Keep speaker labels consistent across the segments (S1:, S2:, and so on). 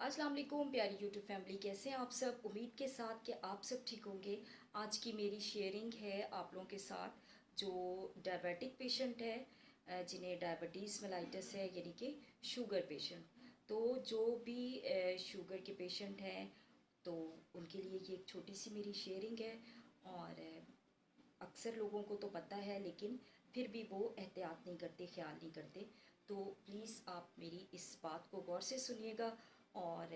S1: अस्सलाम वालेकुम प्यारी यूट्यूब फैमिली, कैसे हैं आप सब। उम्मीद के साथ कि आप सब ठीक होंगे। आज की मेरी शेयरिंग है आप लोगों के साथ जो डायबिटिक पेशेंट है, जिन्हें डायबिटीज़ मेलाइटस है, यानी कि शुगर पेशेंट। तो जो भी शुगर के पेशेंट हैं तो उनके लिए ये एक छोटी सी मेरी शेयरिंग है। और अक्सर लोगों को तो पता है लेकिन फिर भी वो एहतियात नहीं करते, ख्याल नहीं करते। तो प्लीज़ आप मेरी इस बात को गौर से सुनिएगा। और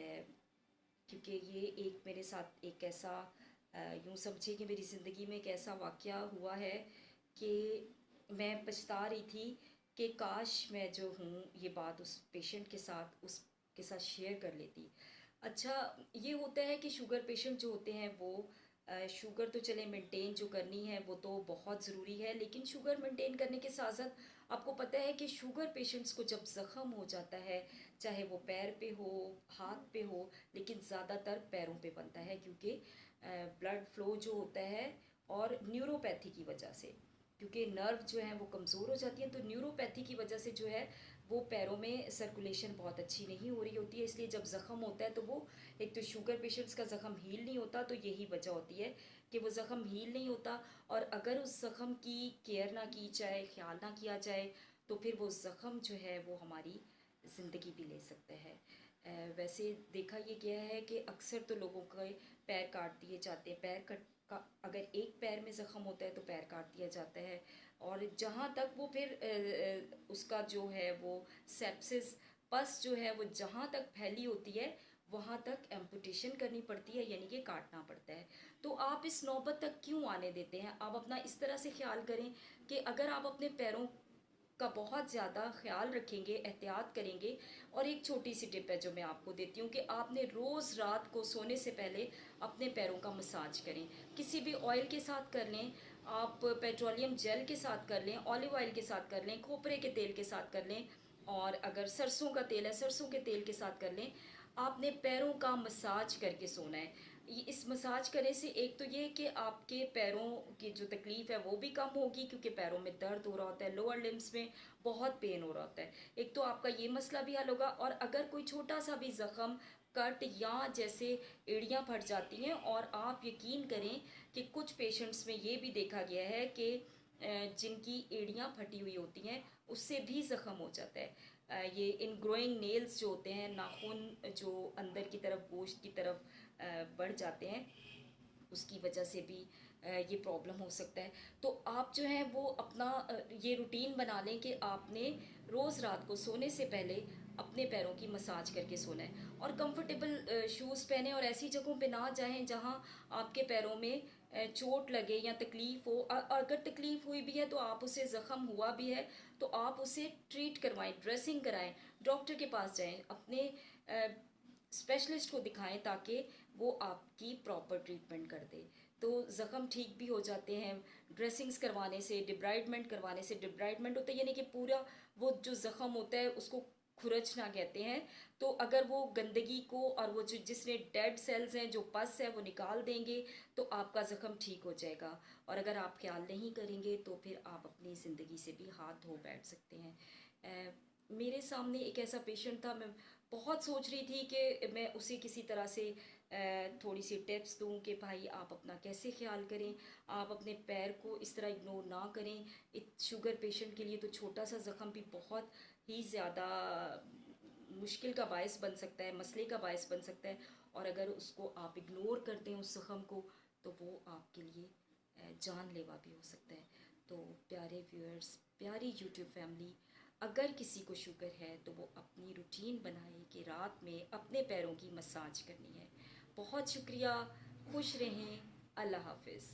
S1: क्योंकि ये एक मेरे साथ एक ऐसा यूँ समझिए कि मेरी ज़िंदगी में एक ऐसा वाक़या हुआ है कि मैं पछता रही थी कि काश मैं जो हूँ ये बात उस पेशेंट के साथ उसके साथ शेयर कर लेती। अच्छा, ये होता है कि शुगर पेशेंट जो होते हैं वो शुगर तो चले मेंटेन जो करनी है वो तो बहुत ज़रूरी है, लेकिन शुगर मेंटेन करने के साथ साथ आपको पता है कि शुगर पेशेंट्स को जब ज़ख़म हो जाता है, चाहे वो पैर पे हो, हाथ पे हो, लेकिन ज़्यादातर पैरों पे बनता है क्योंकि ब्लड फ्लो जो होता है और न्यूरोपैथी की वजह से, क्योंकि नर्व जो है वो कमज़ोर हो जाती है, तो न्यूरोपैथी की वजह से जो है वो पैरों में सर्कुलेशन बहुत अच्छी नहीं हो रही होती है। इसलिए जब ज़ख़म होता है तो वो एक तो शुगर पेशेंट्स का ज़ख़म हील नहीं होता, तो यही वजह होती है कि वो ज़ख़म हील नहीं होता। और अगर उस ज़ख़म की केयर ना की जाए, ख्याल ना किया जाए, तो फिर वो ज़ख़म जो है वो हमारी ज़िंदगी भी ले सकता है। वैसे देखा ये गया है कि अक्सर तो लोगों के पैर काट दिए जाते हैं। पैर कट का अगर एक पैर में ज़ख़म होता है तो पैर काट दिया जाता है। और जहाँ तक वो फिर उसका जो है वो सेप्सिस, पस जो है वो जहाँ तक फैली होती है वहाँ तक एम्पुटेशन करनी पड़ती है, यानी कि काटना पड़ता है। तो आप इस नौबत तक क्यों आने देते हैं। आप अपना इस तरह से ख्याल करें कि अगर आप अपने पैरों का बहुत ज़्यादा ख्याल रखेंगे, एहतियात करेंगे। और एक छोटी सी टिप है जो मैं आपको देती हूँ कि आपने रोज़ रात को सोने से पहले अपने पैरों का मसाज करें। किसी भी ऑयल के साथ कर लें, आप पेट्रोलियम जेल के साथ कर लें, ऑलिव ऑयल के साथ कर लें, खोपरे के तेल के साथ कर लें, और अगर सरसों का तेल है सरसों के तेल के साथ कर लें। आपने पैरों का मसाज करके सोना है। इस मसाज करने से एक तो ये कि आपके पैरों की जो तकलीफ़ है वो भी कम होगी, क्योंकि पैरों में दर्द हो रहा होता है, लोअर लिम्स में बहुत पेन हो रहा होता है। एक तो आपका ये मसला भी हल होगा। और अगर कोई छोटा सा भी ज़ख़म, कट या जैसे एड़ियाँ फट जाती हैं, और आप यकीन करें कि कुछ पेशेंट्स में ये भी देखा गया है कि जिनकी एड़ियाँ फटी हुई होती हैं उससे भी ज़ख़म हो जाता है। ये इन ग्रोइंग नेल्स जो होते हैं, नाखून जो अंदर की तरफ गोश्त की तरफ बढ़ जाते हैं, उसकी वजह से भी ये प्रॉब्लम हो सकता है। तो आप जो है वो अपना ये रूटीन बना लें कि आपने रोज़ रात को सोने से पहले अपने पैरों की मसाज करके सोना है। और कंफर्टेबल शूज़ पहने और ऐसी जगहों पे ना जाएं जहां आपके पैरों में चोट लगे या तकलीफ़ हो। अगर तकलीफ़ हुई भी है तो आप उसे ज़ख़म हुआ भी है तो आप उसे ट्रीट करवाएं, ड्रेसिंग कराएं, डॉक्टर के पास जाएं, अपने स्पेशलिस्ट को दिखाएं ताकि वो आपकी प्रॉपर ट्रीटमेंट कर दे। तो ज़ख़म ठीक भी हो जाते हैं ड्रेसिंग्स करवाने से, डिब्राइडमेंट करवाने से। डिब्राइडमेंट होता है यानी कि पूरा वो जो ज़ख़म होता है उसको खुरचना कहते हैं। तो अगर वो गंदगी को और वो जो जिसमें डेड सेल्स हैं, जो पस है, वो निकाल देंगे तो आपका ज़ख़म ठीक हो जाएगा। और अगर आप ख्याल नहीं करेंगे तो फिर आप अपनी ज़िंदगी से भी हाथ धो बैठ सकते हैं। मेरे सामने एक ऐसा पेशेंट था, मैं बहुत सोच रही थी कि मैं उसे किसी तरह से थोड़ी सी टिप्स दूं कि भाई आप अपना कैसे ख्याल करें, आप अपने पैर को इस तरह इग्नोर ना करें। एक शुगर पेशेंट के लिए तो छोटा सा ज़ख़म भी बहुत ही ज़्यादा मुश्किल का बायस बन सकता है, मसले का बायस बन सकता है। और अगर उसको आप इग्नोर करते हैं उस ज़ख़म को, तो वो आपके लिए जानलेवा भी हो सकता है। तो प्यारे व्यूअर्स, प्यारी यूट्यूब फैमिली, अगर किसी को शुगर है तो वो अपनी रूटीन बनाए कि रात में अपने पैरों की मसाज करनी है। बहुत शुक्रिया, खुश रहें, अल्लाह हाफ़िज़।